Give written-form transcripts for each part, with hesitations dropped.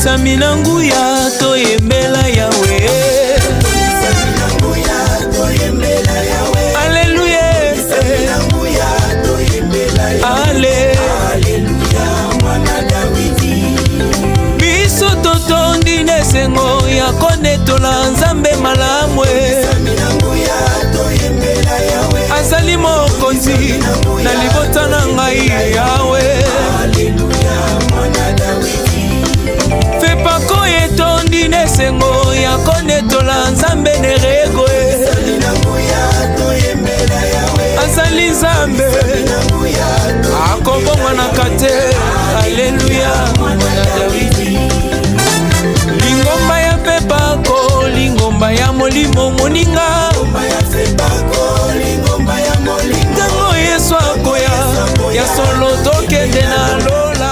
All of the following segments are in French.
Tobisami na nguya toyembela Yahweh. Alléluia. Alléluia mwana Davidi. Biso totondi nesengo ya konetola Nzambe malamwe. Azali mokonzi na libota na ngai Yahweh. Alléluia mwana Davidi. Fepako etondi nesengo ya konetola Nzambe nerego. Azali Nzambe akobongwa na kate. Alléluia mwana Davidi. Lingomba ya pepako, lingomba ya molimo moninga. Ntango Yesu akoya ya solo tokende na lola.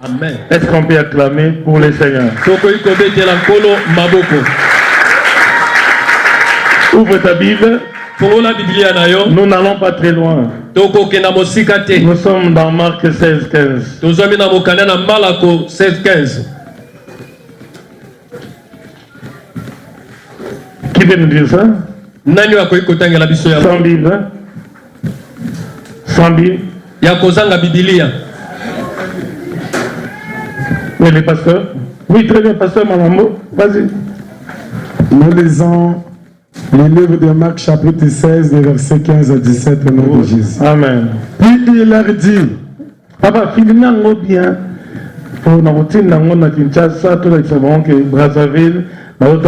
Amen. Est-ce qu'on peut acclamer pour le Seigneur? Ouvre ta Bible. Nous n'allons pas très loin. Nous sommes dans Marc 16-15. Qui veut nous dire ça? Sans Bible. Sans Bible. Oui, les pasteurs. Oui, très bien, pasteur Malambo. Vas-y. Nous lisons le livre de Marc chapitre 16, versets 15 à 17 au nom de Jésus. Amen. Puis il leur dit, Papa, finis-nous bien. Pour nous retirer dans la Kinshasa, tout le monde que Brazzaville, dans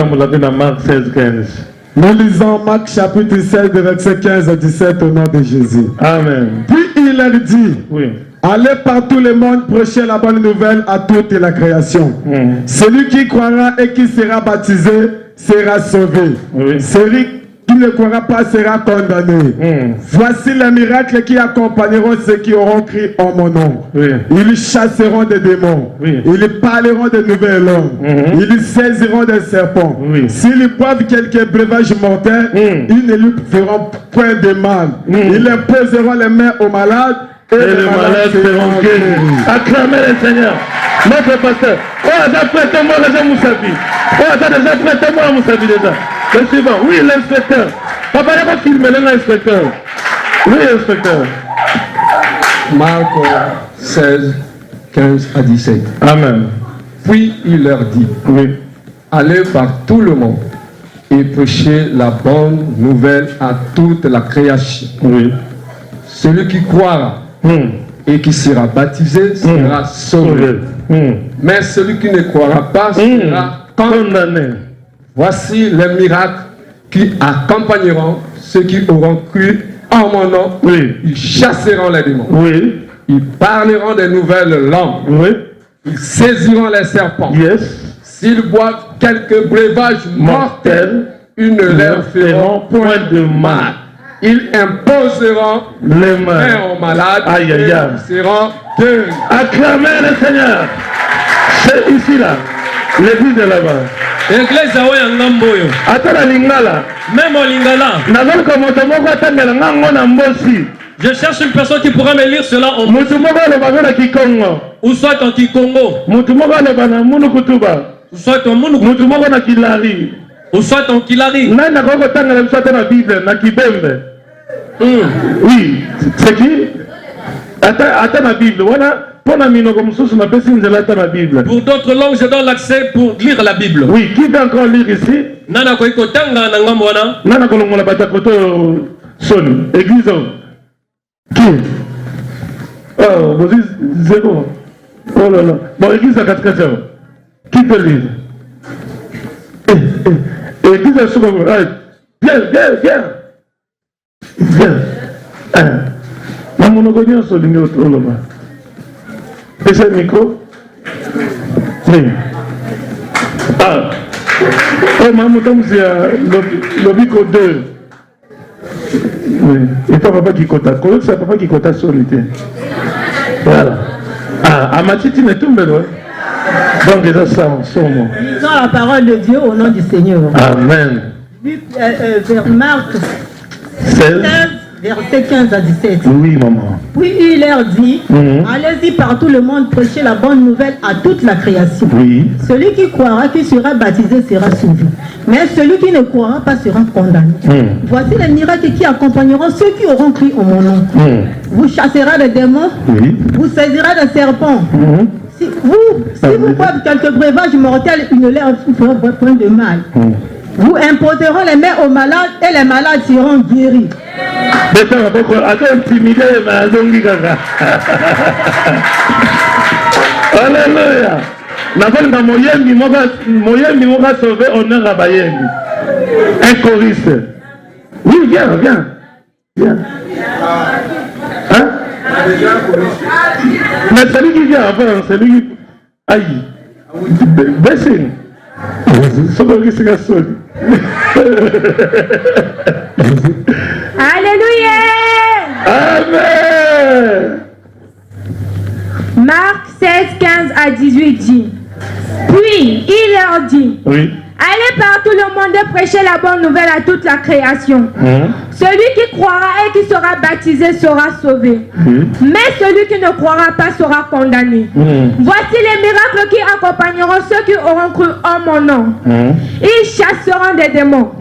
Marc 16-15. Nous lisons Marc chapitre 16, versets 15 à 17 au nom de Jésus. Amen. Puis il leur dit, oui. Allez par tout le monde prêcher la bonne nouvelle à toute la création. Celui qui croira et qui sera baptisé sera sauvé. Oui. Celui qui ne croira pas sera condamné. Voici les miracles qui accompagneront ceux qui auront crié en mon nom. Oui. Ils chasseront des démons. Oui. Ils parleront de nouvelles langues. Ils saisiront des serpents. Oui. S'ils boivent quelques breuvages mortels, ils ne lui feront point de mal. Ils imposeront les mains aux malades et les malades seront guéris. Acclamez le Seigneur. Notre pasteur. Oh, d'après moi, déjà Moussabi. Oh, déjà prêté moi, Moussabi déjà. Le suivant. Oui, l'inspecteur. Papa, il n'y a pas filmé l'inspecteur. Oui, inspecteur. Marc 16, 15 à 17. Amen. Puis il leur dit, oui. Allez par tout le monde et prêchez la bonne nouvelle à toute la création. Oui. Celui qui croira et qui sera baptisé sera sauvé. Mais celui qui ne croira pas sera condamné. Voici les miracles qui accompagneront ceux qui auront cru en mon nom. Oui. Ils chasseront les démons. Oui. Ils parleront des nouvelles langues. Oui. Ils saisiront les serpents. Yes. S'ils boivent quelques breuvages mortels, ils ne leur feront point de mal. Ils imposeront les mains aux malades et ils seront guéris. Acclamez le Seigneur. C'est ici là. L'église de là-bas. L'église à Ngamboyo. Attends lingala. Même au lingala. Je cherche une personne qui pourra me lire cela en Kikongo. Ou soit en Kikongo. Ou soit en Kilari. Ou soit en Kilari. Oui, c'est qui? Attends la Bible. Voilà. Pour d'autres langues, je donne l'accès pour lire la Bible. Oui, qui veut encore lire ici? Nana Kolongola Batakoto Son. Église. Qui? Oh, vous dites zéro. Oh là là. Bon, église à 4 qui peut lire? Église à Souba. Viens. Mamonogonio Soligno Oloma. Et c'est le micro? Oui. Ah. Oh, Mamoudam, c'est le micro 2. Oui. Et pas papa qui compte. C'est papa qui compte à solité. Voilà. Ah, Amatiti n'est tout le monde. Donc, déjà, ça, son mot. Lisons la parole de Dieu au nom du Seigneur. Amen. Vers Marc 16, Versets 15 à 17. Oui, maman. Puis il leur dit, allez-y par tout le monde, prêchez la bonne nouvelle à toute la création. Oui. Celui qui croira, qui sera baptisé, sera sauvé. Mais celui qui ne croira pas sera condamné. Voici les miracles qui accompagneront ceux qui auront cru en mon nom. Vous chasserez les démons, vous saisirez des serpents. Si vous boivez quelques breuvages mortels, il ne leur fera point de mal. Vous imposerez les mains aux malades et les malades seront guéris. Alléluia. Nakolinga moyembi moka sauvé honneur à bayembi. Un choriste. Oui, viens. Hein? Mais celui qui vient avant, celui qui... Aïe. Baissez. Alléluia. Amen. Marc 16, 15 à 18 dit. Puis il leur dit. Oui. Allez par tout le monde et prêchez la bonne nouvelle à toute la création. Celui qui croira et qui sera baptisé sera sauvé. Mais celui qui ne croira pas sera condamné. Voici les miracles qui accompagneront ceux qui auront cru en mon nom. Ils chasseront des démons.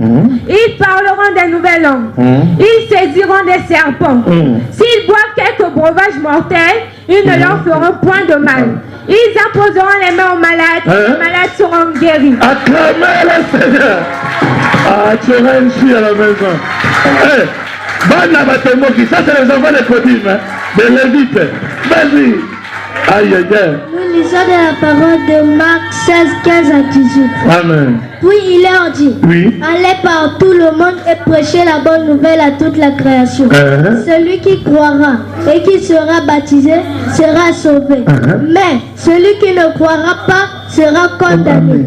Ils parleront des nouvelles langues. Ils saisiront des serpents. S'ils boivent quelques breuvages mortels, ils ne leur feront point de mal. Ils imposeront les mains aux malades. Les malades seront guéris. Acclamez le Seigneur. Ah, tu auras une fille à la maison. Hey, ça c'est les enfants de Kodim, hein, de Lévite. Vas-y. Aïe, aïe, aïe. Nous lisons de la parole de Marc 16, 15 à 18. Amen. Puis il leur dit, Oui. allez par tout le monde et prêchez la bonne nouvelle à toute la création. Celui qui croira et qui sera baptisé sera sauvé. Mais celui qui ne croira pas sera condamné.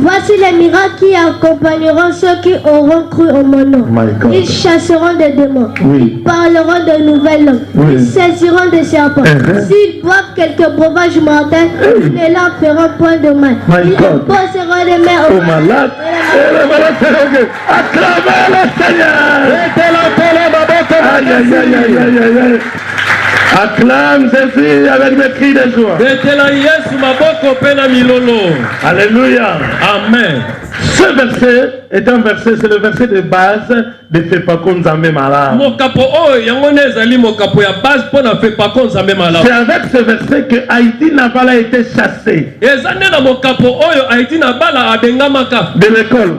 Voici les miracles qui accompagneront ceux qui auront cru en mon nom. Ils chasseront des démons. Ils parleront de nouvelles langues. Ils saisiront des serpents. S'ils boivent quelques breuvages mortels, ils ne leur feront point de mal. Ils poseront les mains aux malades. Acclamez le Seigneur. Aïe, aïe, aïe, aïe, aïe, aïe. Acclame Jésus avec des cris de joie. Alléluia. Amen. Ce verset est un verset, c'est le verset de base de Fepako Nzambe Malamu. C'est avec ce verset que Haïti Nabala a été chassé de l'école.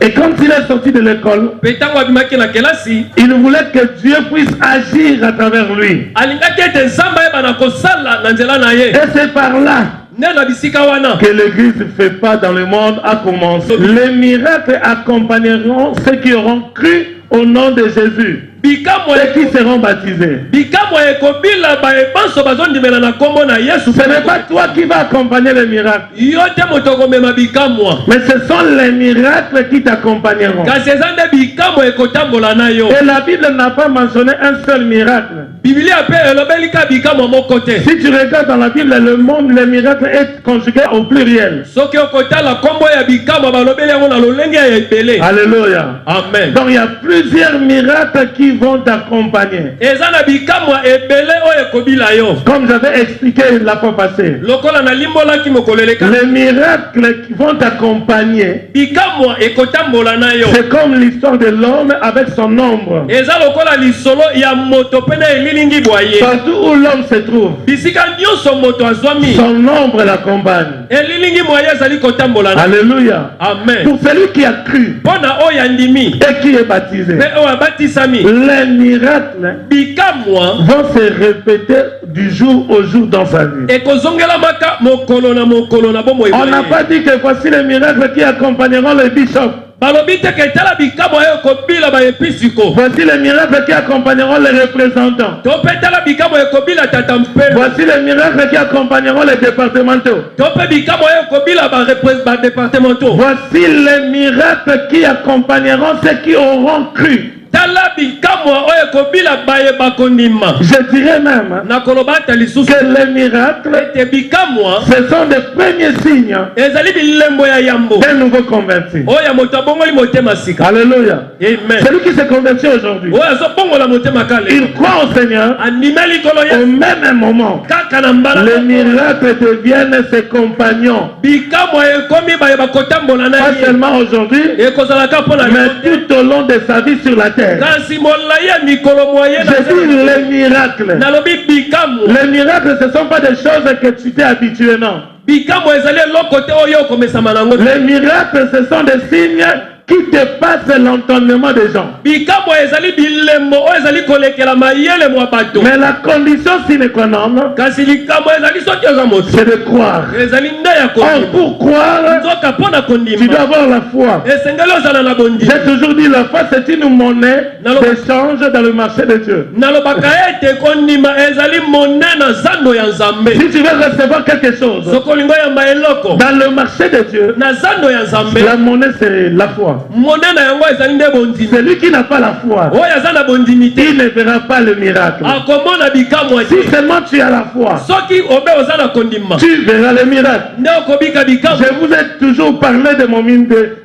Et quand il est sorti de l'école, il voulait que Dieu puisse agir à travers lui. Et c'est par là que l'église ne fait pas dans le monde a commencé. Les miracles accompagneront ceux qui auront cru au nom de Jésus. Ceux qui seront baptisés. Ce n'est pas toi qui vas accompagner les miracles. Mais ce sont les miracles qui t'accompagneront. Et la Bible n'a pas mentionné un seul miracle. Si tu regardes dans la Bible, le monde, les miracles est conjugué au pluriel. Alléluia. Amen. Donc il y a plusieurs miracles qui vont t'accompagner. Comme j'avais expliqué la fois passée, les miracles qui vont t'accompagner, c'est comme l'histoire de l'homme avec son ombre. Partout où l'homme se trouve, son ombre l'accompagne. Alléluia. Amen. Pour celui qui a cru et qui est baptisé, les miracles vont se répéter du jour au jour dans sa vie. On n'a pas dit que voici les miracles qui accompagneront les bishops. Voici les miracles qui accompagneront les représentants. Voici les miracles qui accompagneront les départementaux. Voici les miracles qui accompagneront ceux qui auront cru. tala bikamwa oyo kobila baye bakondima. Je dirais même Nakolobata lisusu que les miracles, ete bikamwa ce sont des premiers signes ezali bilembo ya yambo d'un nouveau converti. oyo moto abongoli motema sika. Alléluia. Amen. Celui qui s'est converti aujourd'hui, oyo azobongola motema kale il croit au Seigneur. andimeli likolo Au ya même moment, kaka na mbala les miracles deviennent ses compagnons. bikamwa ekomi baye bakotambola na Pas ye seulement aujourd'hui, ekozalaka mpo na mais yo tout au long de sa vie sur la terre. kasi molai ya mikolo moye Je dis les miracles. nalobi bikamwa Les miracles, ce ne sont pas des choses que tu t'es habitué, non. bikamwa ezali eloko te oyo okomesama nango te. Les miracles, ce sont des signes qui dépassent l'entendement des gens. bikamwa ezali bilembo oyo ezali kolekela mayele mwa bato Mais la condition sine qua non, kasi likambo ezali soki oza moto c'est de croire. ezali nde ya Or, kondima pour croire, nzoka mpo na tu dois kondima avoir la foi. esengeli ozala na bondima. J'ai toujours dit la foi, c'est une monnaie d'échange dans le marché de Dieu. nalobaka ete kondima ezali mone na zando ya nzambe. Si tu veux recevoir quelque chose soki olingo yamba eloko dans le marché de Dieu, na zando ya nzambe la monnaie c'est la foi. mone na yango ezali nde bondimi. Celui qui n'a pas la foi, oyo aza na bondimi te il ne verra pas le miracle. akomona bikamwa Si te. seulement tu as la foi, soki obe oza na kondima tu verras le miracle. nde okobika bikamwa. Je vous ai toujours parlé de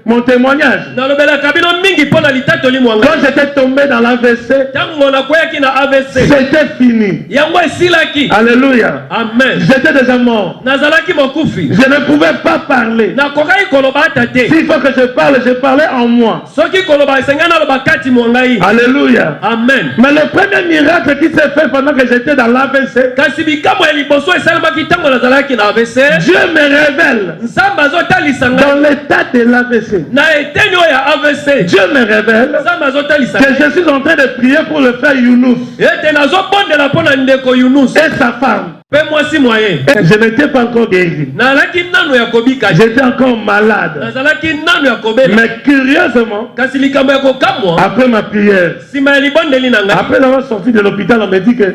mon témoignage. nalobelaka bino mingi mpo na litatoli mwanga Quand j'étais tombé dans l'AVC, ntango nakweyaki na avc c'était fini. yango esilaki. Alléluia. amen. J'étais déjà mort. nazalaki mokufi Je ne pouvais pas parler. nakokaki koloba ata te. S'il faut que je parle, je parlais en moi. soki koloba esengeli naloba kati mwa ngai. Alléluia. amen. Mais le premier miracle qui s'est fait pendant que j'étais dans l'AVC, kasi bikamwa ya liboso esalemaki ntango nazalaki na avc Dieu me révèle nzambe azotalisa ngai dans l'état de l'AVC. na eteni oyo ya avc. Dieu me révèle nzambe azotalisa que ngai je suis en train de prier pour le frère Younous ete nazobondela mpo na ndeko yunus et sa femme. mpe mwasi mwaye. Et je n'étais pas encore guéri. nazalaki nano ya kobika te. J'étais encore malade. nazalaki nano ya kobela. Mais curieusement, kasi likambo ya kokamwa après ma prière, nsima ya libondeli na ngai après avoir sorti de l'hôpital, on m'a dit que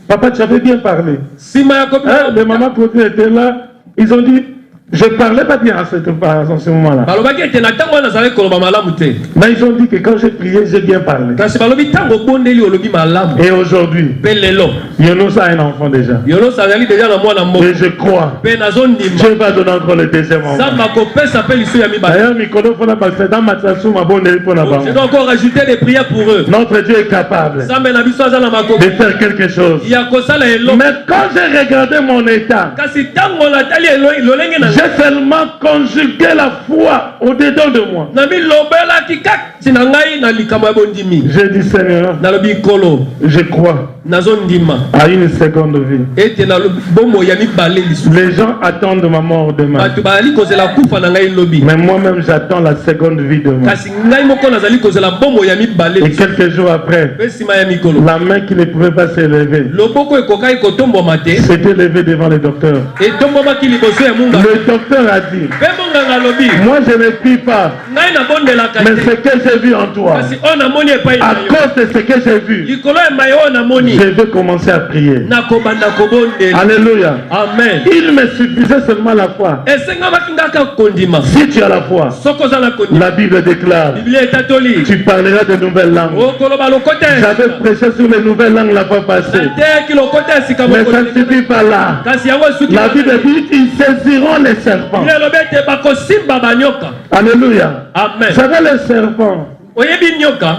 papa, tu avais bien parlé. nsima ya Hein, kobika les mamans côté étaient là. Ils ont dit, je parlais pas bien à ce moment-là. balobaki ete na ntango wana nazalaki koloba malamu te. Mais ils ont dit que quand j'ai prié, j'ai bien parlé. kasi balobi ntango obondeli olobi malamu. Et aujourd'hui, mpe lelo Younous a un enfant déjà. yonos azali deja na mwana moko Et je crois, mpe nazondima Dieu va donner encore le deuxième enfant. nzambe akopesa mpe liso ya mibale. D'ailleurs, Mikolo Fona Baksedan Matsasu Maboneli pour la je banque. dois encore rajouter des prières pour eux. Notre Dieu est capable nzambe na biso aza na de makoki faire quelque chose. ya kosala eloko. Mais quand j'ai regardé mon état, kasi ntango natali lolenge na j'ai seulement conjugué la foi au-dedans de moi. na milobelaki kati na ngai na likambo ya bondimi. J'ai dit, Seigneur, nalobi nkolo je crois nazondima à une seconde vie. ete na bomoi ya mibale lisusu. Les gens attendent ma mort demain. bato bazali kozela kufa na ngai lobi. Mais moi-même, j'attends la seconde vie demain. kasi ngai moko nazali kozela bomoi ya mibale Et lisusu. quelques jours après, mpe nsima ya mikolo la main qui ne pouvait pas s'élever loboko ekokaki kotombwama te s'était levée devant le docteur. etombwamaki liboso ya munganga. Le docteur a dit, mpe munganga alobi moi je ne prie pas, ngai nabondelaka mais te ce que j'ai vu en toi, kasi oyo namoni epai na à yo cause de ce que j'ai vu, likolo ya mai oyo namoni je vais commencer à prier. nakobanda kobondela. Alléluia. amen. Il me suffisait seulement la foi. esengamaki ngaka kondima. Si tu as la foi, soki oza na kondima la Bible déclare, biblia etatoli tu parleras de nouvelles langues. okoloba lokota ya J'avais sika. prêché sur les nouvelles langues la fois passée. nateyaki lokota ya sika Mais mokolo. ça ne suffit pas là. kasi yango esuki La Bible dit, ils saisiront les serpents. biblia elobi ete bakosimba banyoka. Alléluia. amen. Vous savez, les serpents, oyebi nyoka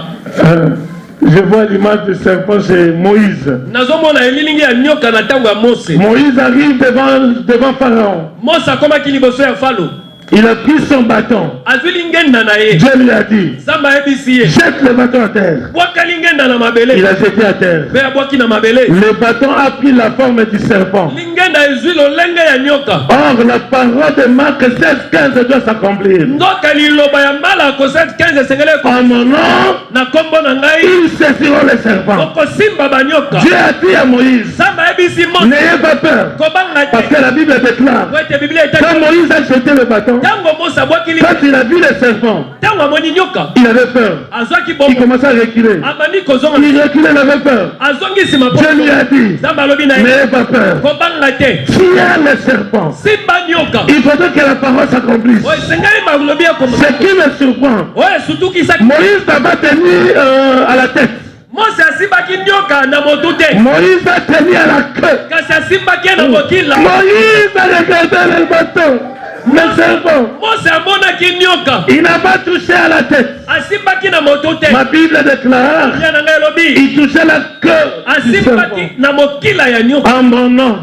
je vois l'image du serpent chez Moïse. nazomona elilingi ya nyoka na ntango ya mose. Moïse arrive devant Pharaon. mose akomaki liboso ya falo Il a pris son bâton. azwi lingenda na ye. Dieu lui a dit, nzambe ayebisi ye jette le bâton à terre. bwaka lingenda na Il mabele a jeté à terre. mpe abwaki na mabele. Le bâton a pris la forme du serpent. lingenda ezwi lolenge ya nyoka. Or, la parole de Marc 16-15 doit s'accomplir. nzoka liloba ya mbala kosete 15 esengeli En mon nom, na nkombo na ngai ils saisiront les serpents. okosimba banyoka. Dieu a dit à Moïse, nzambe ayebisi N'ayez pas peur. Parce que la Bible déclare. Quand Moïse a jeté le bâton, quand il a vu les serpents, il avait peur. Il commençait à reculer. Il reculait, il avait peur. Dieu lui a dit, n'ayez pas peur. S'il y a les serpents, il faudrait que la parole s'accomplisse. Ce qui me surprend, Moïse n'a pas tenu à la tête. Moïse a tenu à la queue. Moïse a regardé le bâton. Le serpent, il n'a pas touché à la tête. Ma Bible déclare, il touchait la queue du serpent. En mon nom,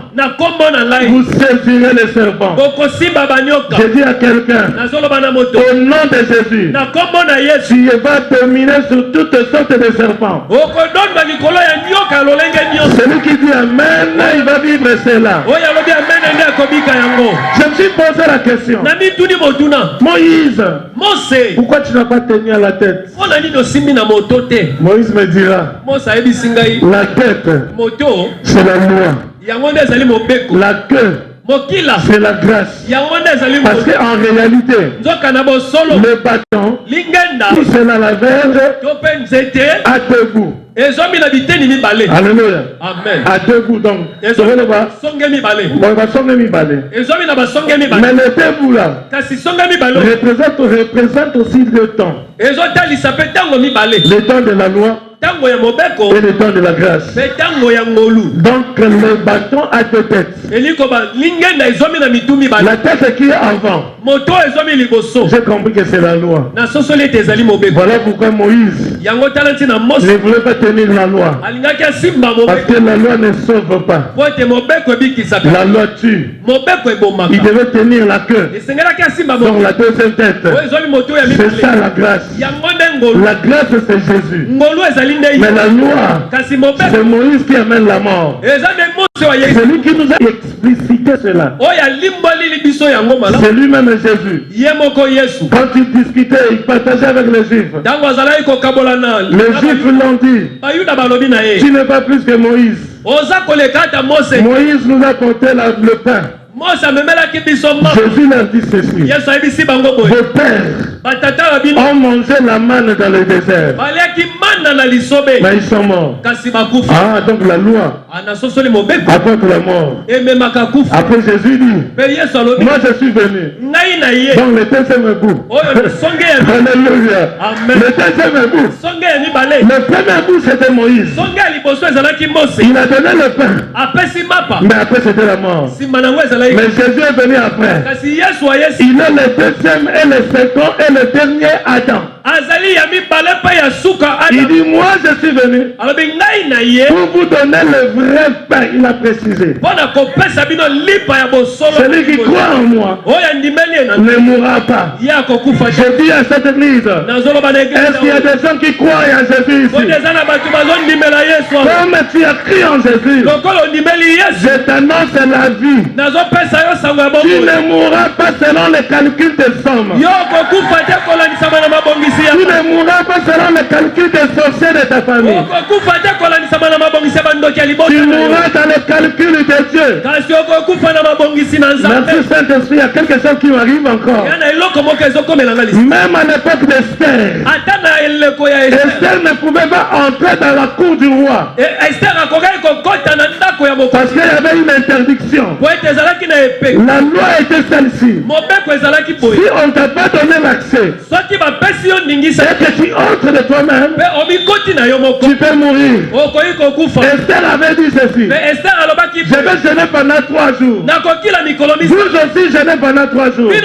vous saisirez le serpent. Je dis à quelqu'un, au nom de Jésus, tu vas dominer sur toutes sortes de serpents. Celui qui dit Amen, il va vivre cela. Je me suis posé la question. Moïse, pourquoi tu n'as pas tenu à la tête? Moïse me dira, la tête, c'est la loi. La queue, c'est la grâce. Parce qu'en réalité, le bâton, c'est la verge à deux bouts. Alléluia. Amen. À deux bouts donc. Mais les deux bouts là représentent aussi le temps. Le temps de la loi et le temps de la grâce. Donc le bâton a deux têtes. La tête qui est avant, j'ai compris que c'est la loi. Voilà pourquoi Moïse ne voulait pas tenir la loi. Parce que la loi ne sauve pas. La loi tue. Il devait tenir la queue. Donc la deuxième tête, c'est ça la grâce. La grâce c'est Jésus. Mais la loi, c'est Moïse qui amène la mort. C'est lui qui nous a explicité cela. C'est lui-même Jésus. Quand il discutait, il partageait avec les Juifs. Les Juifs l'ont dit, tu n'es pas plus que Moïse. Moïse nous a porté le pain. Jésus leur dit ceci. Vos pères ont mangé la manne dans le désert. Mais ils sont morts. Ah, donc la loi apporte la mort. Après Jésus dit, moi je suis venu. Donc le deuxième bout. Alléluia. Le deuxième bout. Le premier bout c'était Moïse. Il a donné le pain. Mais après c'était la mort. Mais Jésus est venu après. Il est le deuxième et le second et le dernier Adam. Il dit, moi je suis venu pour vous donner le vrai pain. Il a précisé. Celui qui croit en moi ne mourra pas. Je dis à cette église, est-ce qu'il y a des gens qui croient en Jésus ici? Comme tu as cru en Jésus, je t'annonce la vie. Tu ne mourras pas selon les calculs des hommes. Tu ne mourras pas selon les calculs des sorciers de ta famille. Tu mourras dans le calcul de Dieu. Merci Saint-Esprit, il y a quelque chose qui m'arrive encore. Même à l'époque d'Esther, Esther ne pouvait pas entrer dans la cour du roi. Parce qu'il y avait une interdiction. La loi était celle-ci. Si on ne t'a pas donné l'accès et que tu entres de toi-même, tu peux mourir. Esther avait dit ceci. Je vais jeûner pendant 3 jours. Vous aussi jeûnez pendant 3 jours. Et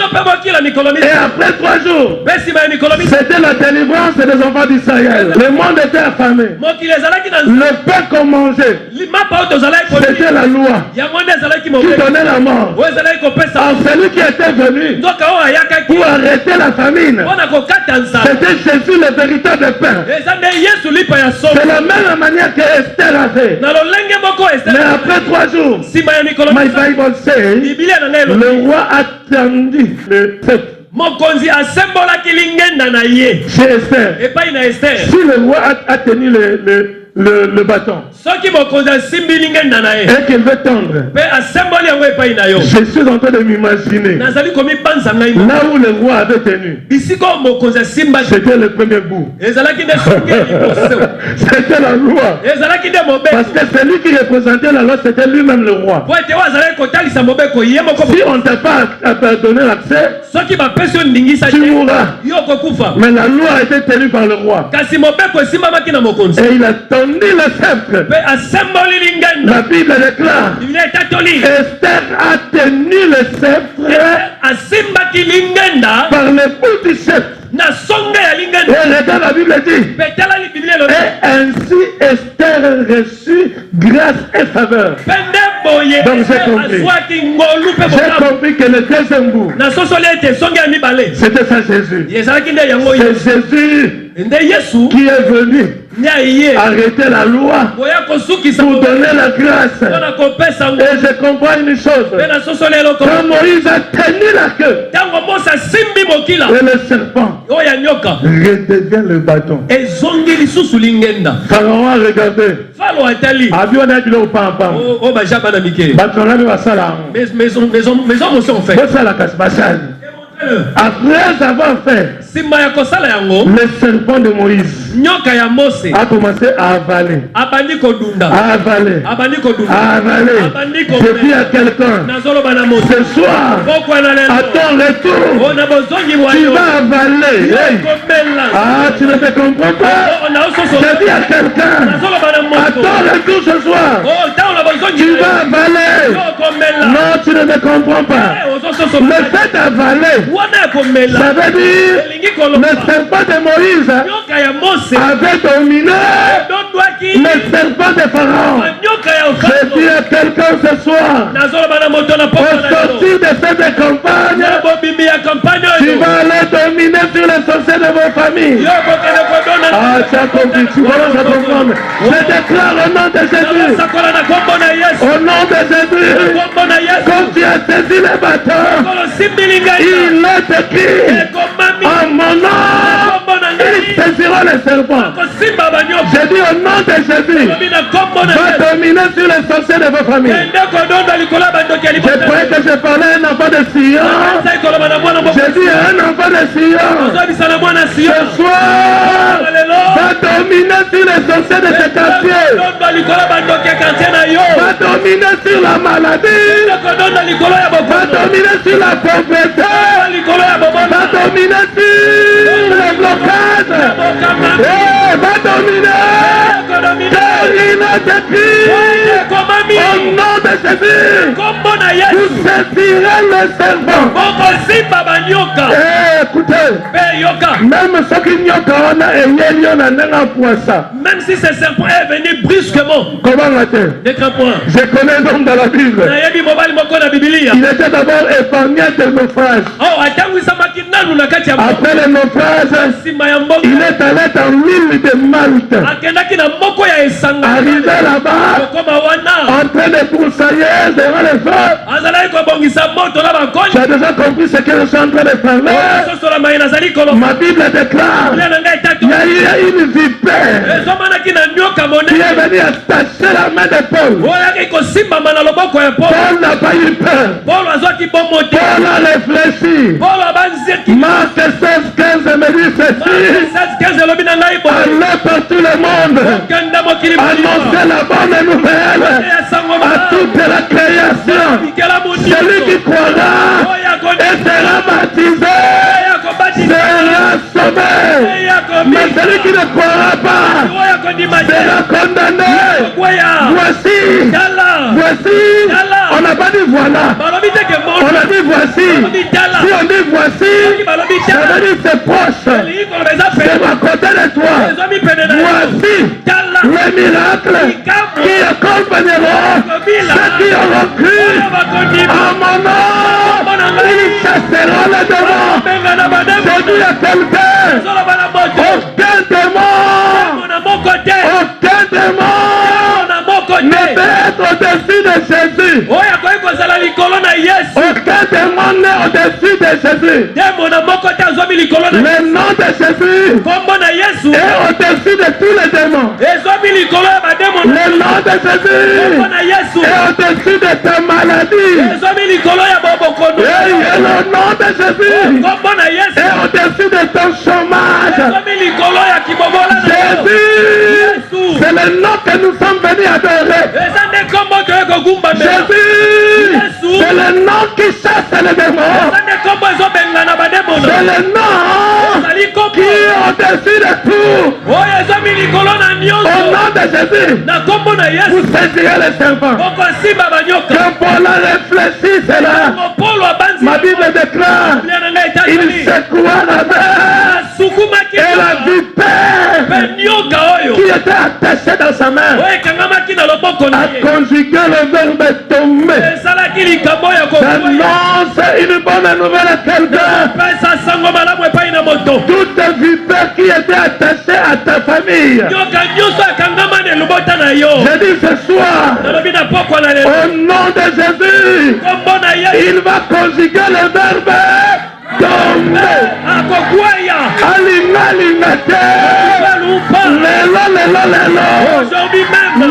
après 3 jours, c'était la délivrance des enfants d'Israël. Le monde était affamé. Le pain qu'on mangeait, c'était la loi qui donnait la mort. Alors celui qui était venu pour arrêter la famine, c'était Jésus le véritable pain. C'est la même manière que Esther a fait. Mais après 3 jours, my Bible says, le roi a attendu le fête. Chez Esther, si le roi a tenu le bâton soki mokonzi asimbi lingenda na ye et qu'il veut tendre, mpe asemboli yango epai na yo je suis en train de m'imaginer nazali komibanza ngai là où le roi avait tenu. bisika oyo mokonzi asimba C'était le premier bout. ezalaki nde songe liboso C'était la loi. ezalaki nde Parce mobeko que celui qui représentait la loi, c'était lui-même le roi. po ete oyo azalaki kotalisa mobeko ye moko Si on ne t'a pas donné l'accès, soki bapesi yo ndingisa tu te mourras. yo kokufa Mais la loi a été tenue par le roi. kasi mobeko esimbamaki na mokonzi Et il a tendu le sceptre. mpe asemboli lingenda La Bible déclare, biblia etatoli Esther a tenu le sceptre asimbaki lingenda par le bout du sceptre. na songe ya lingenda Et regarde, la Bible dit, mpe talali biblia elobi et ainsi Esther reçut grâce et faveur. mpe nde boye Donc, j'ai compris. azwaki ngolu mpe J'ai bokamu compris que le deuxième bout, na sosoli ete songe ya mibale c'était ça Jésus. ezalaki nde yango C'est Jésus nde yesu qui est venu nde aye arrêter la loi koya kosukisa pour donner la grâce. mpona kopesa ngo Et je comprends une chose. mpe na sosoli eloko Quand Moïse a tenu la queue, ntango mose asimbi mokila et le serpent oyo ya nyoka redevient le bâton. ezongi lisusu lingenda Pharaon a regardé. falo atali Avion a dit au pam. oyo baja bana mike Batonami basala. maison mosi on fait Basala kas basali. Après avoir fait, nsima ya kosala yango le serpent de Moïse nyoka ya mose a commencé à avaler. abandi kodunda À avaler. abandi kodunda À avaler. abandi Je dis à quelqu'un, nazoloba na mose ce soir, pokwana à lelo ton retour, ona bozongi tu wayo vas avaler. Hey. komela Ah, tu ne te comprends pas? na ososo Je dis à quelqu'un, nazoloba na à moto ton retour ce soir, oh ntango na bozongi tu vas avaler. yo komela Non, tu ne me comprends pas. ozososo Le fait d'avaler, wana ya komela ça veut dire elingi le koloba serpent de Moïse nyoka ya mose avait dominé dondwaki le serpent de Pharaon. nyoka ya Je faraon dis à quelqu'un ce soir, nazoloba na moto na au poko na yo sortir de cette campagne, bobimbi ya kampagne tu oyo vas aller dominer sur les sorciers de vos familles. yo kokende kodona Ah, tu as compris, tu commences à comprendre. Je déclare au nom de Jésus, sakola na kombo na yesu au nom de Jésus, kombo na yesu comme tu as saisi les bâtons, kolo simbilinga il est écrit ekomami en mon nom, kombo na ils ngai saisiront les serpents. kosimba banyoka Je dis au nom de Jésus, lobi na kombo na va yesu dominer sur les sorciers de vos familles. kende kodonda likolo ya bandoki ya Je libota croyais que je parlais à un enfant de Sion. sai koloba na mwana moko Je dis à un enfant de Sion, ozobisa na mwana sio ce soir, lelo va dominer sur les sorciers de ce quartier. kodonda likolo ya bandoki ya quartier na yo Va dominer sur la maladie. kende kodonda likolo ya Va bokono dominer sur la pauvreté. likolo ya Va bobono dominer sur les blocades. Eh, va dominer. Car il est écrit ekomami au nom de Jésus. kombo na yesu Vous saisirez le serpent. okosimba banyoka Eh, écoutez, mpe yoka même ceux qui n'y ont qu'à on a élié, on a un poisson. même si ce serpent est venu brusquement Comment va-t-il? n'écran point Je connais un homme dans la Bible. nayebi mobali moko na bibilia Il était d'abord épargné de naufrage. o atangwisamaki nanu na kati ya Après le naufrage, nsima ya il mbongo est allé dans l'île de Malte. akendaki na moko ya esanga Arrivé là-bas, kokoma wana en train de broussailler devant le feu. azalaki kobongisa moto na Tu bakonzi as déjà compris ce que je suis en train de parler? sosola mai nazali koloba Ma Bible déclare, biblia na ngai tato il y a eu une vipère ezomanaki na nyoka qui est monene venue attacher la main de Paul. oyaki kosimbama na loboko ya polo Paul n'a pas eu peur. polo azwaki bomo te Paul a réfléchi. polo abanzeki Marc 16, 15 me dit ceci. 16 elobi na ngai boye Allez par tout le monde. kenda mokili Annoncez la bonne nouvelle ya sango à toute la création. mikela Celui qui croira et sera baptisé sera sauvé. Mais celui qui ne croira pas sera condamné. Voici, on n'a pas dit voilà. On a dit voici. Si on dit voici, ça veut dire c'est proche. C'est à côté de toi. Voici les miracles qui accompagneront ceux qui auront cru à mon nom. Ils chasseront les démons. Je dis à quelqu'un, aucun démon ne peut être au-dessus de Jésus. Aucun démon né au-dessus de Jésus. Le nom de Jésus est au-dessus de tous les démons. Le nom de Jésus est au-dessus de tes maladies. Et le nom de Jésus est au-dessus de ton chômage. Jésus, c'est le nom que nous sommes venus adorer. Jésus, c'est le nom qui chasse les démons. C'est le nom qui est au-dessus de tout. Au nom de Jésus, vous saisirez les serpents. Quand Paul a réfléchi, c'est là. Ma Bible déclare, il secoua la mer et la vipère qui était attachée dans sa main a conjugué le verbe tomber. J'annonce une bonne nouvelle à quelqu'un. Toute vipère qui était attachée à ta famille, je dis ce soir, au nom de Jésus, il va conjuguer le verbe tomber. Aujourd'hui même,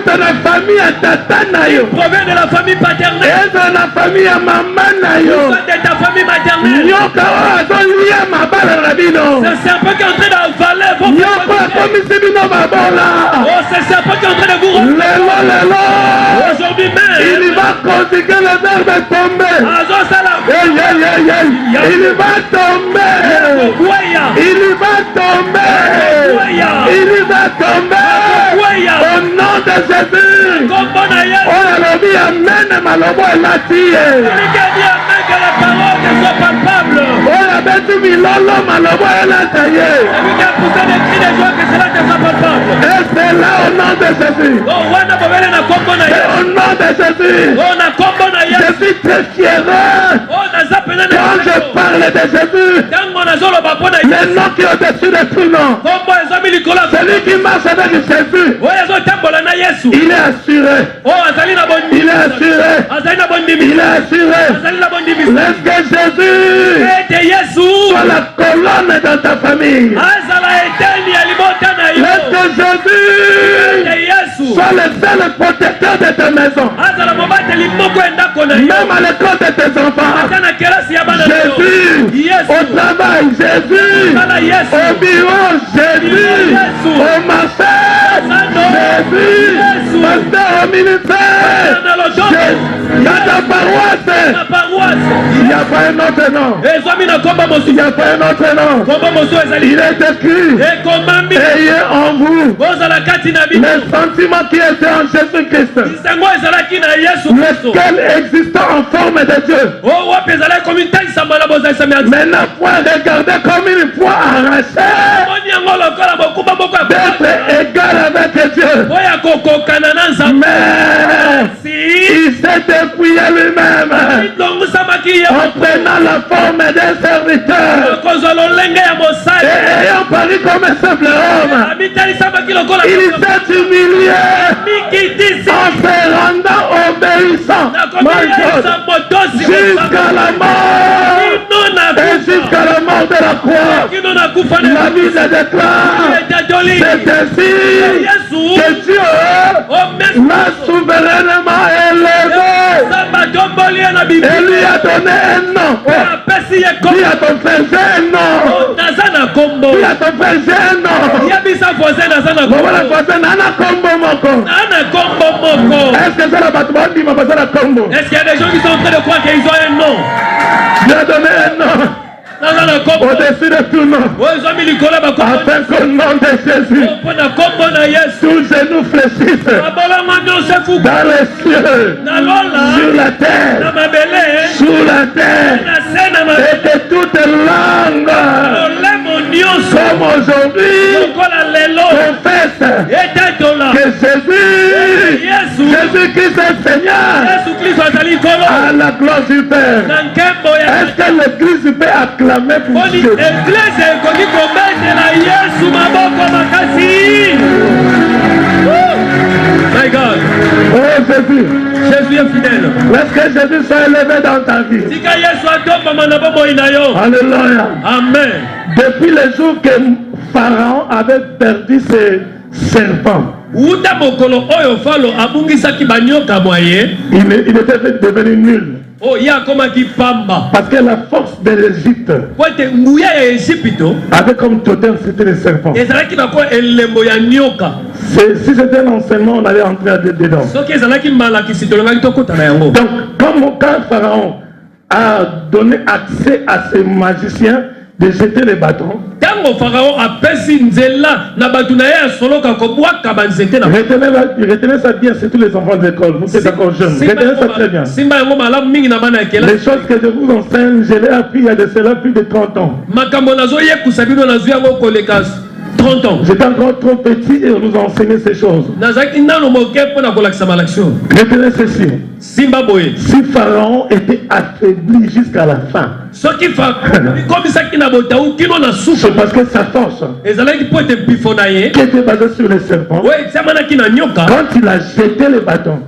de la famille à tata nayo, provient de la famille paternelle et de la famille à maman nayo, de ta famille maternelle. Nyoka azolia mabala rabino. C'est un peu qui est en train d'avaler vos nyoka comme si bino babola. Oh, c'est un peu qui est en train de vous aujourd'hui même, il va conjuguer le verbe tomber. Il va tomber. Il va tomber. Il va tomber. Au nom de Jésus. Oh, la lobby amène ma lobo et la tire. Que la parole ne soit palpable. Oh, la bête du milolo ma lobo et la taille. Celui qui a poussé des cris de joie que cela ne soit palpable. Et c'est là au nom de Jésus. Oh, c'est au nom de Jésus. Je suis très fier. Quand je parle de Jésus, le nom qui est au-dessus de tout nom, celui qui marche avec Jésus, il est assuré. Il est assuré. Il est assuré. Laisse que Jésus soit la colonne dans ta famille. Laisse que Jésus soit le seul protecteur de ta maison. Même à l'école de tes enfants. Jésus, au travail, Jésus, au bureau, Jésus, au marché, Jésus, pasteur au ministère, dans ta paroisse, il n'y a pas un autre nom. Il n'y a pas un autre nom. Il est écrit, ayez en vous les sentiments qui étaient en Jésus-Christ, lequel existent en forme de Dieu. Mais la foi regardée comme une foi arrachée d'être égal avec Dieu. Mais il s'est dépouillé lui-même en prenant la forme d'un serviteur et ayant paru comme un simple homme, il s'est humilié en se rendant obéissant jusqu'à la mort. Et jusqu'à la mort de la croix, la Bible déclare, c'est ainsi que Dieu l'a souverainement élevé et lui a donné un nom. Dis à ton frère, j'ai un nom. Dis à ton frère, j'ai un nom. Voilà le voisin, nana combo moko. Est-ce que c'est la bâtiment qui m'a passé la combo? Est-ce qu'il y a des gens qui sont en train de croire qu'ils ont un nom? Dieu a donné un nom au-dessus de tout nom, afin qu'au nom de Jésus, tous genou fléchissent dans les cieux, sur la terre, sous la terre, et que toute langue, comme aujourd'hui, confesse que Jésus-Christ est Seigneur, à la gloire du Père. Est-ce que l'Église peut acclamer pour Dieu? My God. Oh Jésus. Jésus est fidèle. Laisse que Jésus soit élevé dans ta vie. Alléluia. Amen. Depuis le jour que Pharaon avait perdu ses serpents, il était devenu nul. Parce que la force de l'Égypte avait comme totem, c'était les serpents. Si c'était un enseignement, on allait entrer dedans. Donc, quand Pharaon a donné accès à ses magiciens de jeter les bâtons, retenez ça bien, c'est tous les enfants d'école, vous êtes encore jeunes, retenez ça très bien. Les choses que je vous enseigne, je l'ai appris il y a de cela plus de 30 ans. 30 ans. J'étais encore trop petit et on nous a enseigné ces choses. Retenez ceci. Si Pharaon était affaibli jusqu'à la fin, c'est parce que sa force qui était basée sur les serpents, quand il a jeté les bâtons,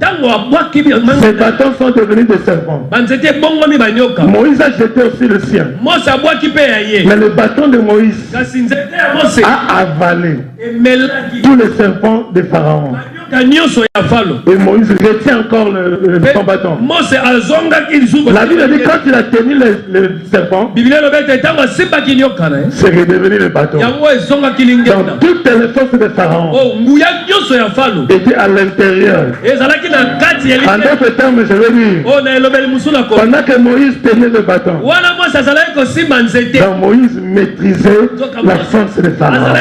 ces bâtons sont devenus des serpents. Moïse a jeté aussi le sien, mais le bâton de Moïse a avalé tous les serpents de Pharaon. Et Moïse retient encore son bâton. La Bible dit quand il a tenu le serpent, c'est redevenu le bâton. Donc toutes les forces de Pharaon étaient à l'intérieur. En d'autres termes, je veux dire, pendant que Moïse tenait le bâton, donc Moïse maîtrisait la force de Pharaon.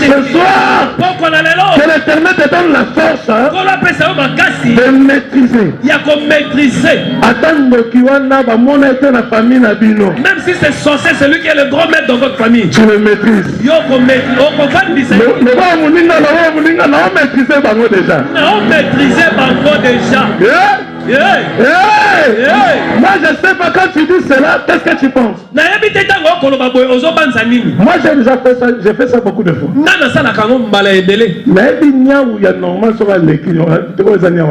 Ce soir, que l'Éternel te donne la force de maîtriser. Même si c'est censé, celui qui est le grand maître dans votre famille. Tu le maîtrises. On maîtrise déjà. Moi je sais pas, quand tu dis cela, qu'est-ce que tu penses? Moi j'ai déjà fait ça, j'ai fait ça beaucoup de fois. Mais il y a normal sur les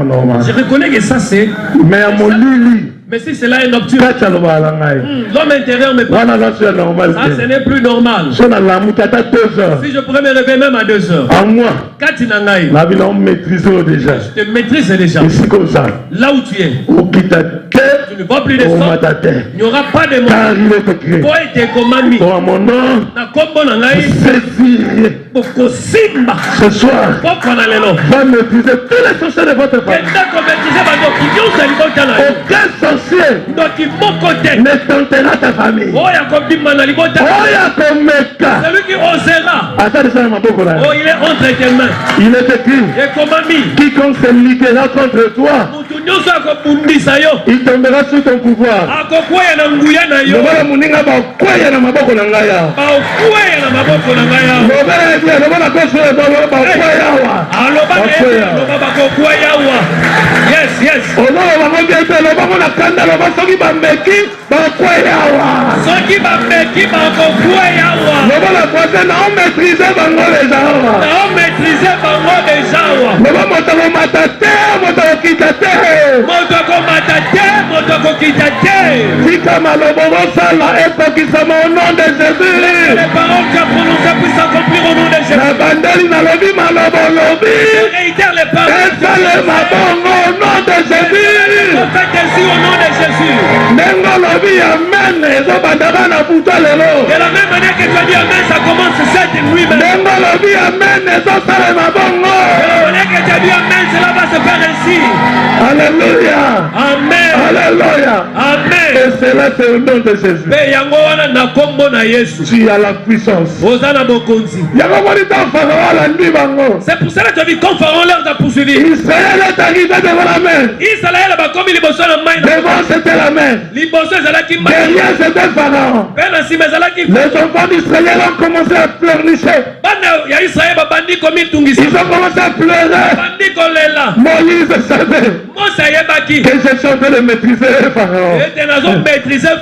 normal. Je reconnais que ça c'est. Mais à mon lit. Mais si c'est là un nocturne, l'homme intérieur me parle. Ça, ce n'est plus normal. Si je pourrais me réveiller même à 2 heures. En moi, je te maîtrise déjà. Là où tu es, tu ne vois plus de sang. Il n'y aura pas de mort. Pour être comme ami. Ce soir, va maîtriser tous les sorciers de votre famille. Aucun sorcier ne tentera ta famille. Celui qui osera. Oh, il est entre tes mains. Il est écrit, quiconque se liguera contre toi, il tombera sous ton pouvoir. Yes, yes. Les paroles que tu as prononcées puissent s'accomplir au nom de Jésus. Réitère les paroles. Faites ainsi au nom de Jésus. De la même manière que tu as dit Amen, ça commence cette nuit même. De la manière que tu as dit Amen, cela va se faire ainsi. Alléluia. Amen. Alléluia. Amen. Et cela c'est au nom de Jésus. Tu as la puissance. C'est pour cela que tu as vu quand Pharaon leur a poursuivi. Israël est arrivé devant la mer. Israël a commis les bossons en main. Devant c'était la mer. Derrière c'était Pharaon. Les enfants d'Israël ont commencé à pleurnicher. Ils ont commencé à pleurer. Moïse savait que je chantais le maîtrise. maîtriser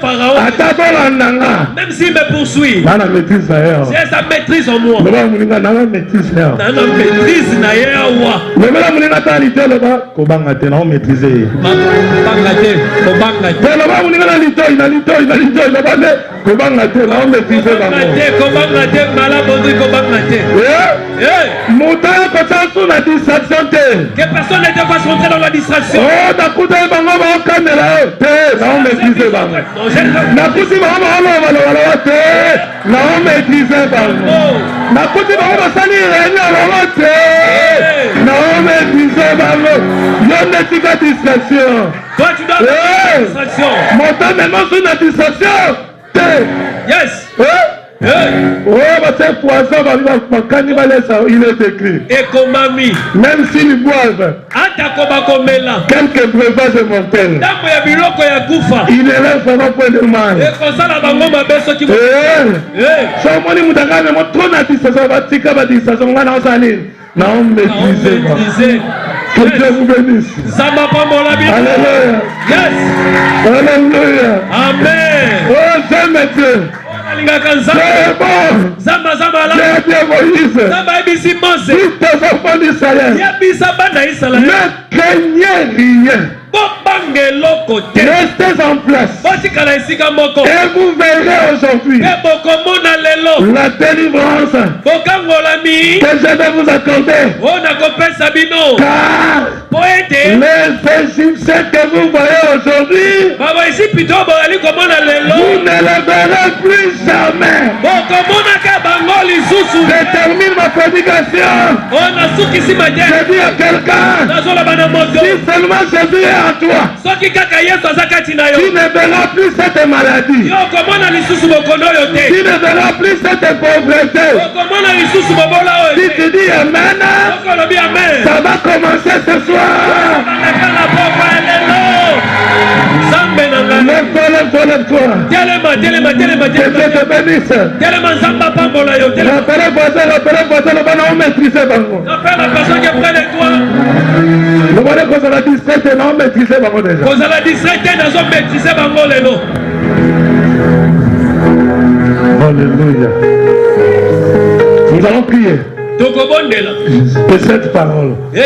Pharaon. Même s'il me poursuit, j'ai sa maîtrise en moi. Maîtrise que personne n'était pas rentré dans la distraction. Toi tu dois la distraction. Yes. Il est écrit. Même s'ils boivent quelques breuvages mortels, il ne leur fera point de mal. Que Dieu vous bénisse. Alléluia. Alléluia. Amen. Oh, j'aime Dieu. C'est bon. J'ai bien Moïse. Dites aux enfants d'Israël, ne craignez rien. Restez en place et vous verrez aujourd'hui la délivrance que je vais vous accorder, car les Égyptiens que vous voyez aujourd'hui, vous ne les verrez plus jamais. Je termine ma prédication. Je dis à quelqu'un, si seulement Jésus est à toi, tu ne verras plus cette maladie, tu ne verras plus cette pauvreté. Si tu dis Amen, ça va commencer ce soir. Lève-toi. Que Dieu te bénisse. Rappelez voisin, on maîtrisait Bango. La personne qui est près de toi. Le voilà qu'on a la distraite, on maîtrisait Bango déjà. Qu'on a la distraite, on a maîtrisé Bango les noms. Alléluia. Nous allons prier. Que cette parole, que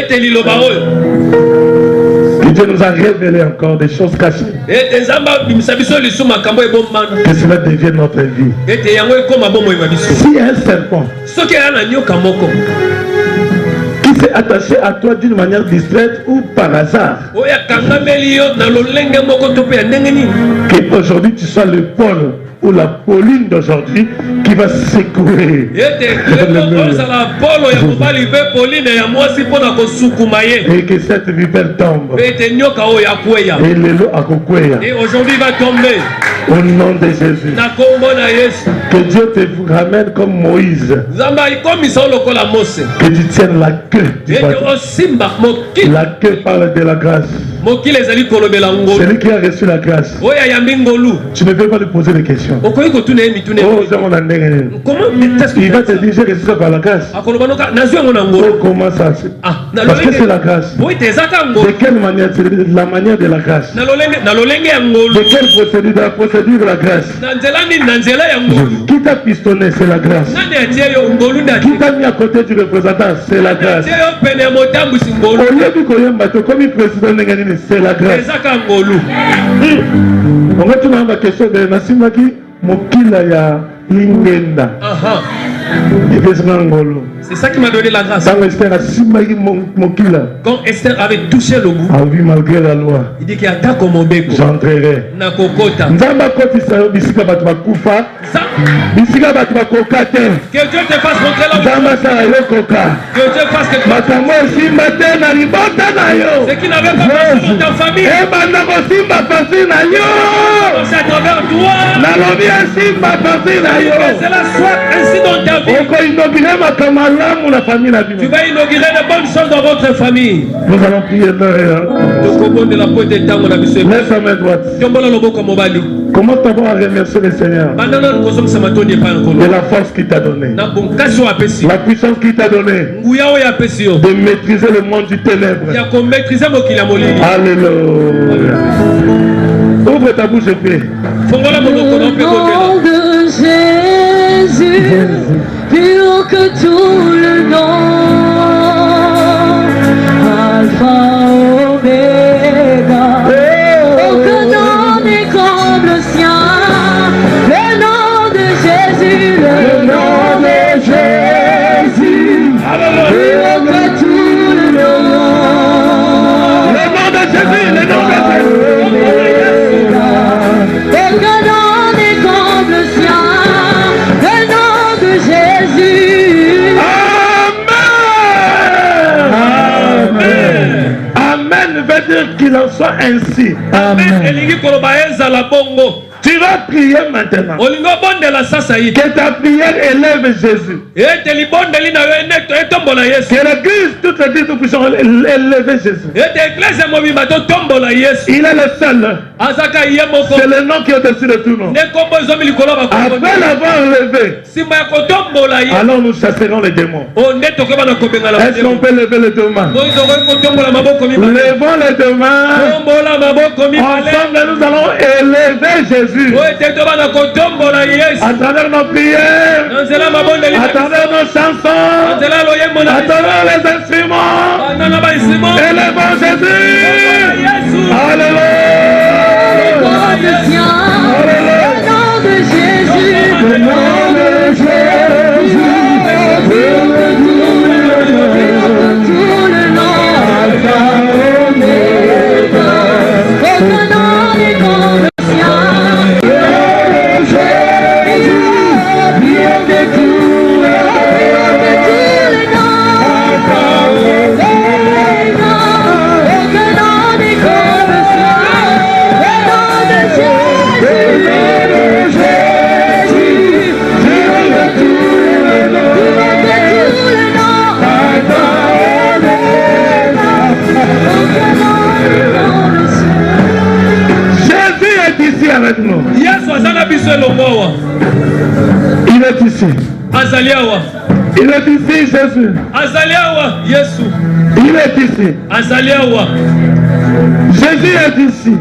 Dieu nous a révélé encore des choses cachées, que cela devienne notre vie. Si un serpent qui s'est attaché à toi d'une manière distraite ou par hasard, qu'aujourd'hui tu sois le pôle ou la Pauline d'aujourd'hui qui va secouer. Et que cette vipère tombe. Et le lot à Kokwea. Et aujourd'hui va tomber. Au nom de Jésus. Que Dieu te ramène comme Moïse. Que tu tiennes la queue du bateau. La queue parle de la grâce. Celui qui a reçu la grâce, tu ne peux pas lui poser des questions. Oh, il va te dire, j'ai reçu ça par la grâce. Oh, comment ça? Parce que c'est la grâce. De quelle manière? C'est la manière de la grâce. De quelle procédure? De la procédure de la grâce. Qui t'a pistonné? C'est la grâce. Qui t'a mis à côté du représentant? C'est la grâce. Au lieu du Koyambato, comme il président, c'est la grâce. On va tourner la question de Nassimaki Mokila ya Lingenda. C'est ça qui m'a donné la grâce. Quand Esther avait touché le bout, malgré la loi, il dit qu'il y a ta comme beko. J'entrerai. Que Dieu te fasse rentrer là. Que Dieu fasse que ce qui n'avait pas passé dans ta famille, c'est à travers toi. Que cela soit ainsi dans ta vie. Tu vas inaugurer de bonnes choses dans votre famille. Nous allons prier Laisse la main droite. Comment t'avoir à remercier le Seigneur de la force qu'il t'a donnée, la puissance qu'il t'a donnée de maîtriser le monde du ténèbre. Alléluia. Ouvre ta bouche et prie. Au nom de Jésus, plus haut que tout le nom, Alpha, Oméga, aucun nom n'est comme le sien, le nom de Jésus, le nom de Jésus, plus haut que tout le nom. Le nom de Jésus, le nom de Jésus. Aucun nom n'est comme le sien, le nom de Jésus. Amen. Amen veut dire qu'il en soit ainsi. Amen. Tu vas prier maintenant. Que ta prière élève Jésus. Que l'église, toute l'église, nous puissions élever Jésus. Il est le seul. C'est le nom qui est au-dessus de tout nom. Après l'avoir élevé, alors nous chasserons les démons. Est-ce qu'on peut lever les deux mains? Levons les deux mains. Ensemble, nous allons élever Jésus. À travers nos prières, à travers nos chansons, à travers les instruments, élevons Jésus. Alléluia. Le nom de Jésus, le nom de Jésus, tout le nom, Alpha, Oméga, aucun nom n'est comme le sien. Avec nous. Il est ici. Il est ici, Jésus. Il est ici. Jésus est ici.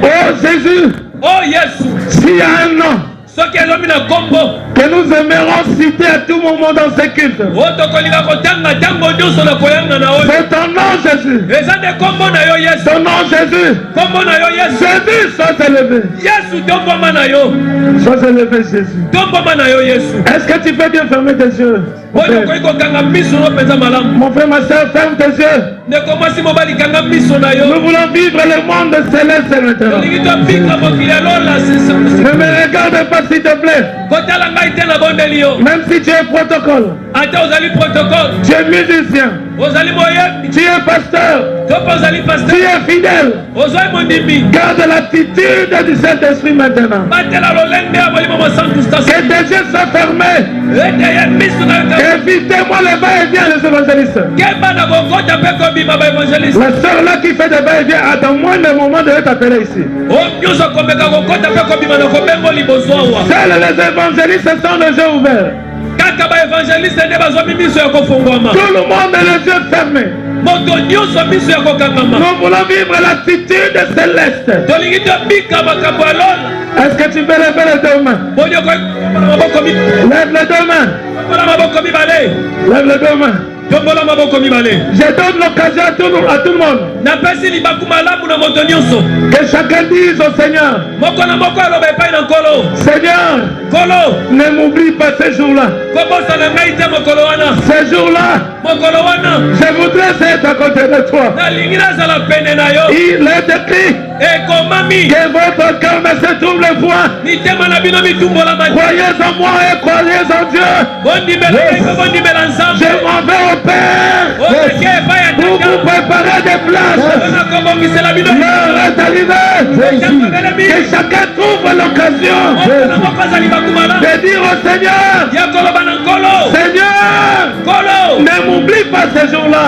Oh Jésus. S'il y a un nom que nous aimerons citer à tout moment dans ce culte, c'est ton nom Jésus. Ton nom Jésus. Jésus, sois élevé. Sois élevé Jésus. Est-ce que tu peux bien fermer tes yeux? Mon frère, ma soeur, ferme tes yeux. Nous voulons vivre le monde céleste maintenant. Ne me regarde pas s'il te plaît. Même si tu es protocole, tu es musicien, tu es pasteur, tu es fidèle, garde l'attitude du Saint-Esprit maintenant. Que tes yeux soient fermés. Évitez-moi le va-et-vient des évangélistes. La sœur là qui fait des va-et-vient, attends-moi le moment de t'appeler ici. Seuls les évangélistes sont les yeux ouverts. Tout le monde a les yeux fermés. Nous voulons vivre l'attitude céleste. Est-ce que tu peux lever les deux mains? Lève les deux mains. Lève les deux mains. Je donne l'occasion à tout le monde. Que chacun dise au Seigneur: Seigneur, ne m'oublie pas ces jours-là. Ces jours-là, je voudrais être à côté de toi. Il est écrit que votre cœur ne se trouble point. Croyez en moi et croyez en Dieu. Je m'en vais au Père pour vous préparer des places. L'heure est arrivée. Que chacun trouve l'occasion de dire au Seigneur: Seigneur, ne m'oublie pas ces jours-là.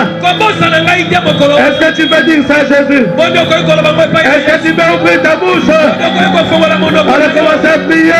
Est-ce que tu peux dire ça, Jésus? Est-ce que tu peux ouvrir ta bouche? Allez commencer à prier.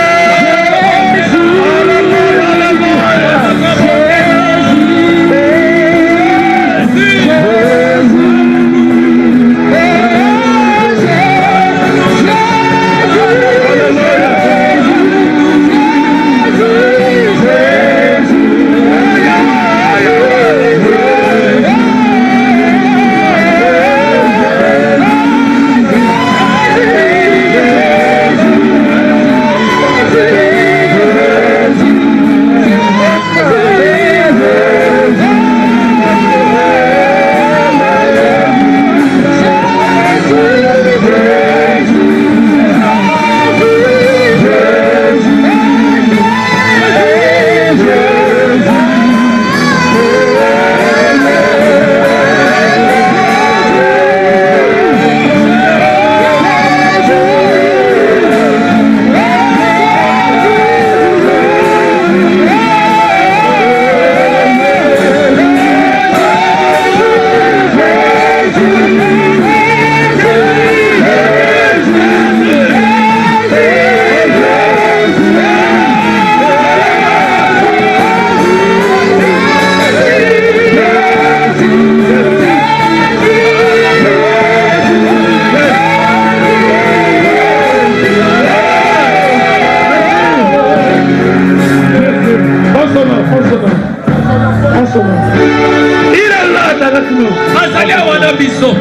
biso.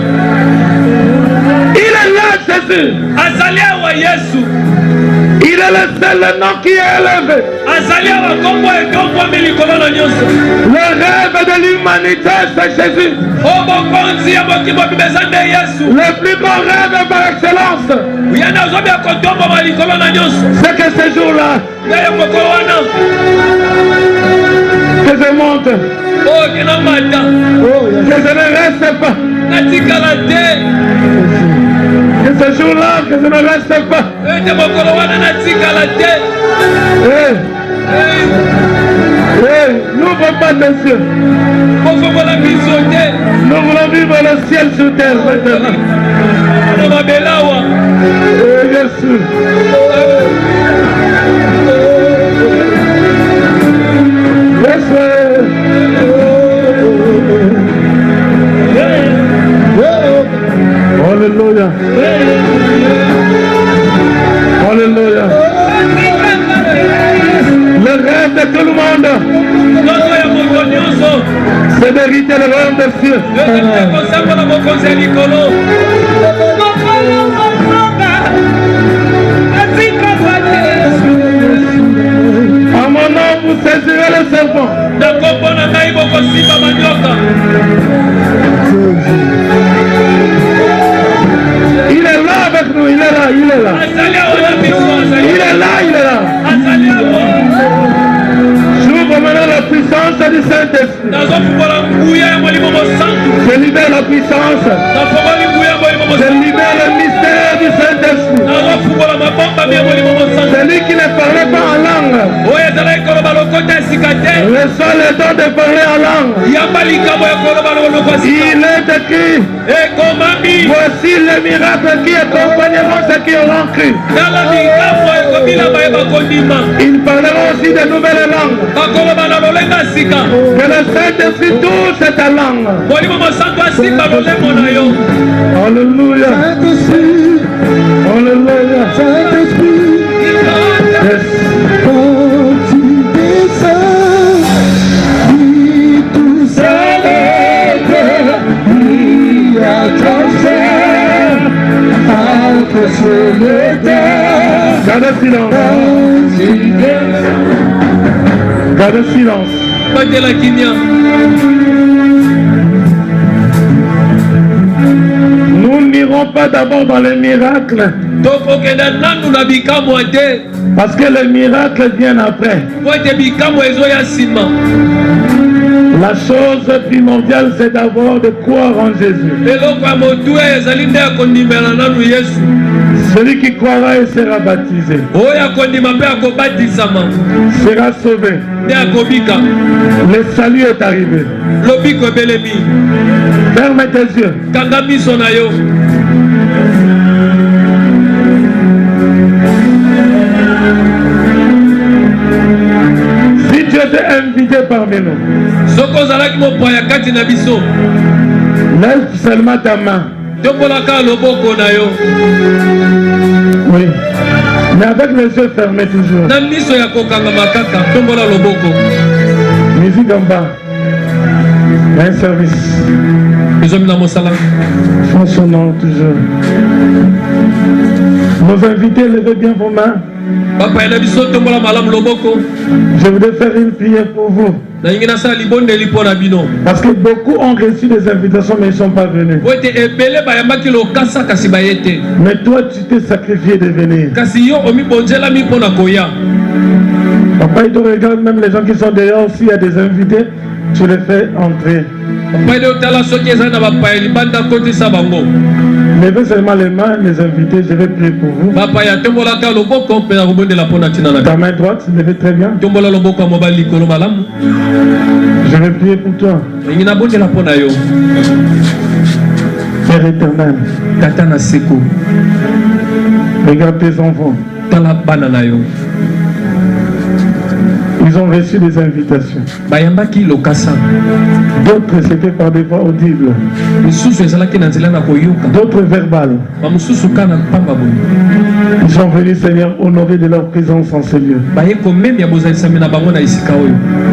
Il est là, Jésus. Azali awa Yesu. Il est le seul nom qui est élevé. Azali awa kombo ekombo milikolo na nyonso. Le rêve de l'humanité, c'est Jésus. Obokonzi ya mokimo bibeza nde Yesu. Le plus grand rêve par excellence. Uyana ozobi akotombo malikolo na nyonso. C'est que ce jour-là, Ndeye mokolo wana. que je monte. Oh, kena mata. Que je ne reste pas. Natikala te. Que ce jour-là, que je ne reste pas. Ete mokolo wana natikala te. N'ouvre pas tes yeux. Nous voulons vivre le ciel sur terre maintenant. Jésus. Alléluia. Alléluia. Le rêve de tout le monde, c'est d'hériter le royaume des cieux. À mon nom, vous saisirez le serpent. Il est là avec nous, il est là, il est là. Il est là, il est là. J'ouvre maintenant la puissance du Saint-Esprit. Je libère la puissance. Je libère le mystère du Saint-Esprit. Celui qui ne parlait pas en langue reçoit le don de parler en langue. Il est écrit: voici les miracles qui accompagneront ceux qui auront cru. Ils parleront aussi de nouvelles langues. Que le Saint-Esprit touche ta langue. Alléluia. Alléluia. Saint-Esprit. Yes. Quand tu descends, dis tout célèbre, dis à ton Seigneur, entre sur le terre. Garde silence. Garde silence. Nous n'irons pas d'abord dans les miracles. Parce que les miracles viennent après. La chose primordiale, c'est d'abord de croire en Jésus. Celui qui croira et sera baptisé sera sauvé. Le salut est arrivé. Ferme tes yeux. Si tu étais invité parmi nous, lève seulement ta main. Oui. Mais avec les yeux fermés toujours. Musique en bas. Il y a un service. Font son nom toujours. Nos invités, levez bien vos mains. Je voudrais faire une prière pour vous. Parce que beaucoup ont reçu des invitations mais ils ne sont pas venus. Mais toi tu t'es sacrifié de venir. Papa il te regarde, même les gens qui sont dehors, s'il y a des invités, tu les fais entrer. Levez seulement les mains, les invités, je vais prier pour vous. Ta main droite, levez très bien. Je vais prier pour toi. Père éternel, regarde tes enfants. Ils ont reçu des invitations. D'autres c'était par des voix audibles. D'autres verbales. Ils sont venus, Seigneur, honorer de leur présence en ce lieu.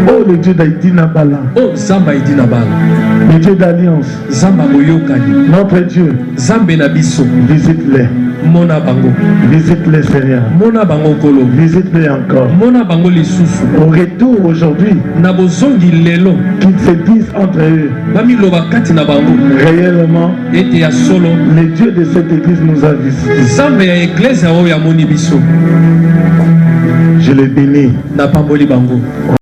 Oh, le Dieu d'Haïti Nabala. Le Dieu d'alliance. Notre Dieu. Visite-les. Visite-les, Seigneur. Visite-les encore. Au retour aujourd'hui, qu'ils se disent entre eux, réellement, le Dieu de cette église nous a visités. Je les bénis.